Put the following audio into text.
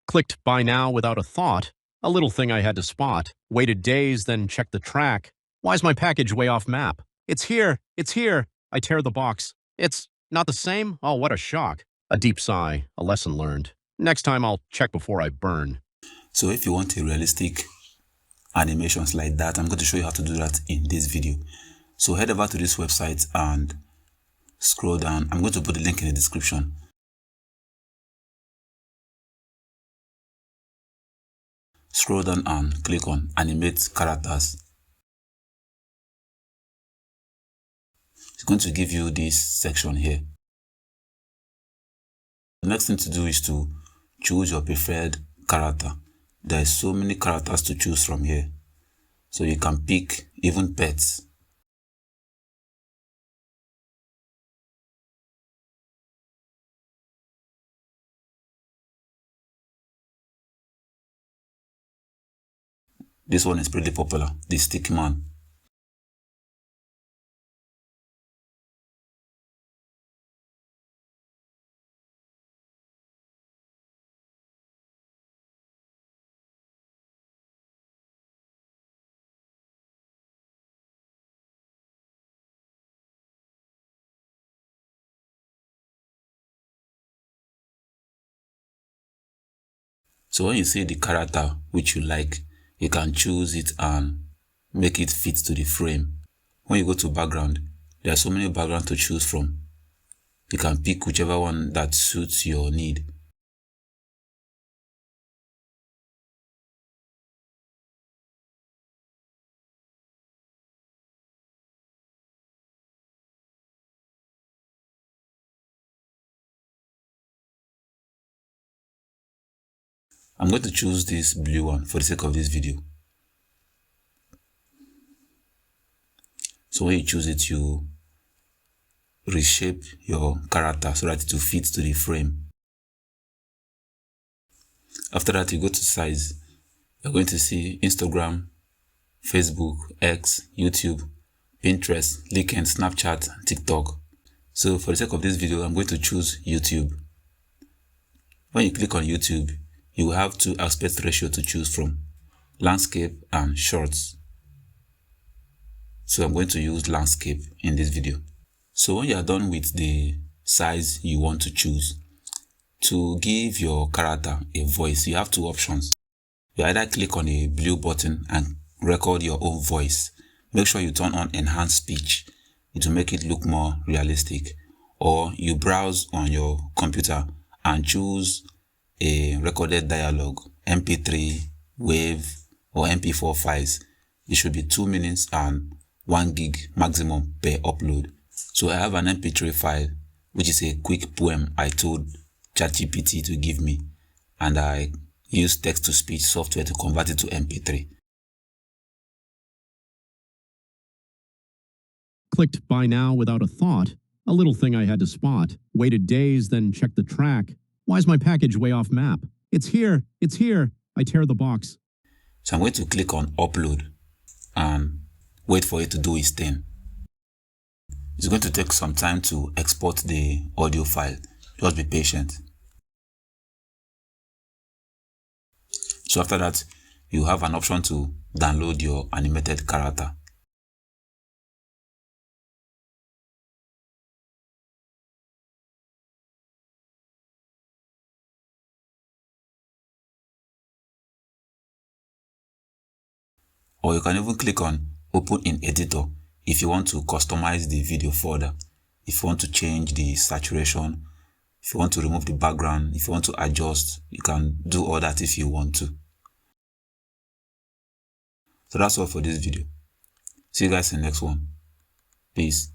Clicked buy now without a thought. A little thing I had to spot. Waited days, then checked the track. Why's my package way off map? It's here! It's here! I tear the box. It's not the same? Oh, what a shock. A deep sigh. A lesson learned. Next time I'll check before I burn. So if you want a realistic animations like that, I'm going to show you how to do that in this video. So head over to this website and scroll down. I'm going to put the link in the description. Scroll down and click on animate characters. It's going to give you this section here. The next thing to do is to choose your preferred character. There are so many characters to choose from here. So you can pick even pets. This one is pretty popular, the stick man. So when you see the character which you like, you can choose it and make it fit to the frame. When you go to background, there are so many backgrounds to choose from. You can pick whichever one that suits your need. I'm going to choose this blue one for the sake of this video. So when you choose it, you reshape your character so that it will fit to the frame. After that, you go to size. You're going to see Instagram, Facebook, X, YouTube, Pinterest, LinkedIn, Snapchat, and TikTok. So for the sake of this video, I'm going to choose YouTube. When you click on YouTube, you will have two aspect ratio to choose from, landscape and shorts. So I'm going to use landscape in this video. So when you are done with the size you want to choose, to give your character a voice, you have two options. You either click on a blue button and record your own voice. Make sure you turn on enhanced speech. It will make it look more realistic. Or you browse on your computer and choose a recorded dialogue, MP3, WAV, or MP4 files. It should be 2 minutes and 1 gig maximum per upload. So I have an MP3 file, which is a quick poem I told ChatGPT to give me, and I use text-to-speech software to convert it to MP3. Clicked buy now without a thought. A little thing I had to spot. Waited days, then checked the track. Why's my package way off map? It's here! It's here! I tear the box. So I'm going to click on upload and wait for it to do its thing. It's going to take some time to export the audio file. Just be patient. So after that, you have an option to download your animated character. Or you can even click on open in editor if you want to customize the video further. If you want to change the saturation, if you want to remove the background, if you want to adjust, you can do all that if you want to. So that's all for this video. See you guys in the next one. Peace.